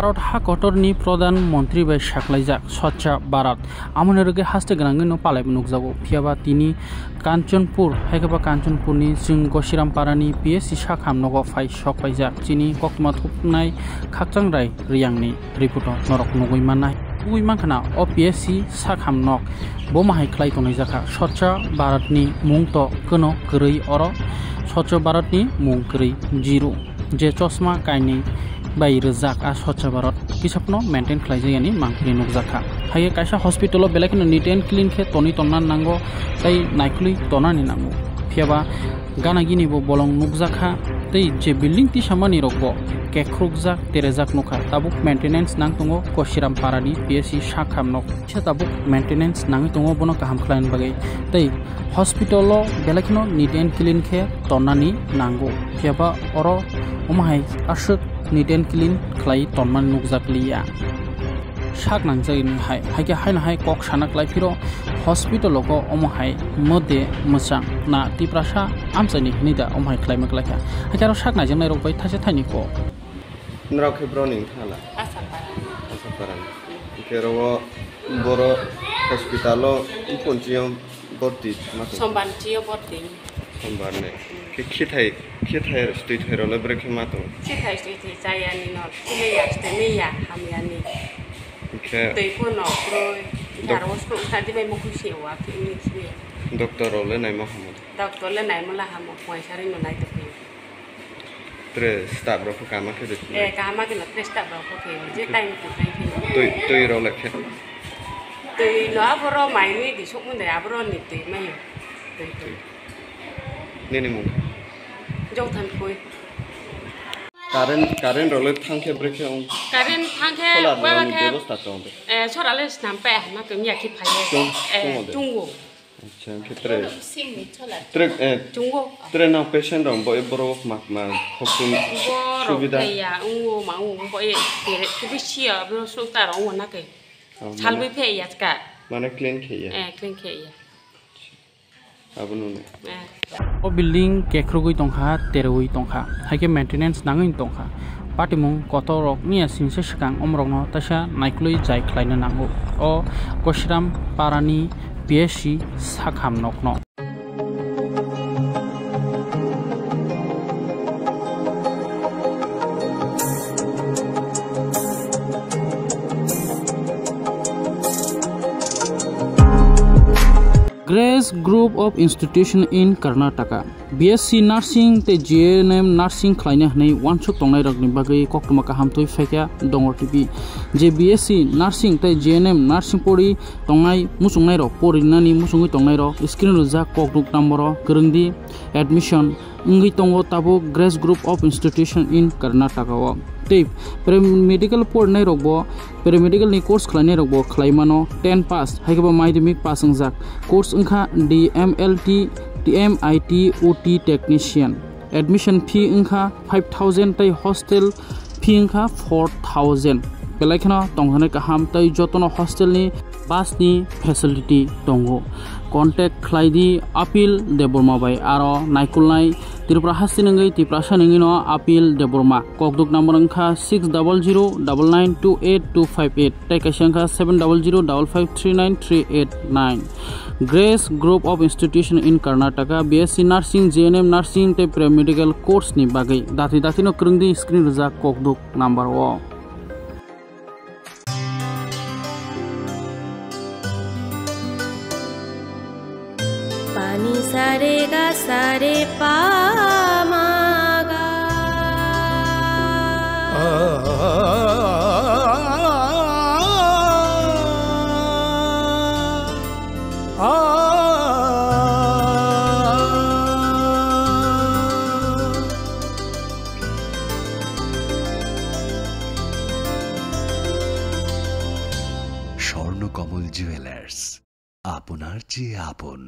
भारत हाकटरनि प्रधानमंत्री bai saklaijak Swachha Bharat amoni roge haste grangi no palai nukjago phiaba tini Kanchanpur haikaba Kanchanpurni jing Gosiram Parani PSC sakhamnogo phai sokpaijak chini koktuma thupnai khakchangrai riyangni report norok nugui manai ui mankhana o PSC sakhamnok bomahai khlai tonai jaka Swachha Bharatni mungto kono kwrui oro Swachha Bharatni mung kwrui zero je chosma kaini bai rejak a Swachha Bharat kisapno maintain khlaijani mangpri nukjaka haye kaisa hospital belakino neat and clean khe toni tonna nango tai naikuli tonani nango phiaba gana gini bo bolong nukjaka tei je building ti samani rokbo kekrukjak terejak nokha tabuk maintenance nang tongo Gosiram Parani PSC sakhamnok se tabuk maintenance nang tongo bono kaham khlain bagai tei hospital belakino neat and clean khe tonani nango phiaba oro omahai asuk neat and clean khlai tonman nukjakliya sak nangjani haike haina hai kok sana klai phiro hospital ko omahai mode musang na tiprasa amchani nida omahai khlaima klakha hakaro sak na jenai rok bai thase thaini ko nrok hebroning thala asaparan kero boro hospital ponchiam borti sombanchiyo borti sombarne khithai stoi thairole brek mato khithai stoi jayani no meya hamiani tei pono proi daros pro tadi bai moku sewa klinik se doctor ole nai mo hamu doctor le nai mo la hamu poi sari no nai te tre staff ro kama ke de kama ke la tre staff ro ke je time ko tai toi ro le khe tei lo abro mai ni di sok mun de abro ni te mai tei nene mu jong than koi current role thangke breke on current thangke wa ke ব্যবস্থা চলবে sorale snam pe na ke mya ki phai chungwo acha ক্ষেত্রে tre na patient rom boy boro mak ma khokun সুবিধা ya unwo ma unwo boy tere kubisia bro so ta ro wona ke salbe phe ya ka মানে clean খেয়া clean ke ya abunu o building kekrugui tongkha terui tongkha haike maintenance nangin tongkha patimung kotorok ni singse sikang omrokno tasa naiklui jai khlaina nango o Gosiram Parani PSC sakhamnokno Grace Group of Institution in Karnataka BSc Nursing te GNM Nursing khlaina hnei wansuk tongnai rokni bagai koktuma kaham toi phekya dongor tibi je BSc Nursing te GNM Nursing pori tongnai musungnai rok porinani musungui tongnai rok screen rujak kokduk number kerengdi admission ngui tongo tabo Grace Group of Institution in Karnataka o tei paramedical pornai rokbo paramedical ni course khlainai rokbo khlaimano 10 pass haikaba madhyamik pass ungjak course ungkha DMLT TMIT OT technician admission fee ungkha 5000 tai hostel fee ungkha 4000 belaikana tonghane kaham tai jotono hostel ni bus ni facility tongo contact khlaidi apil deborma bai aro naikulnai Tripura hasinangai Tiprasa ningino apil deborma kokduk number ungkha 6009928258 tai kaisangkha 7005539389 Grace Group of Institution in Karnataka BSc Nursing GNM Nursing te paramedical course ni bagai dati no krungdi screen rujak kokduk number o pani sare ga sare pa ma ga Swarnakamal jewellers আপনার চেয়ে আপন।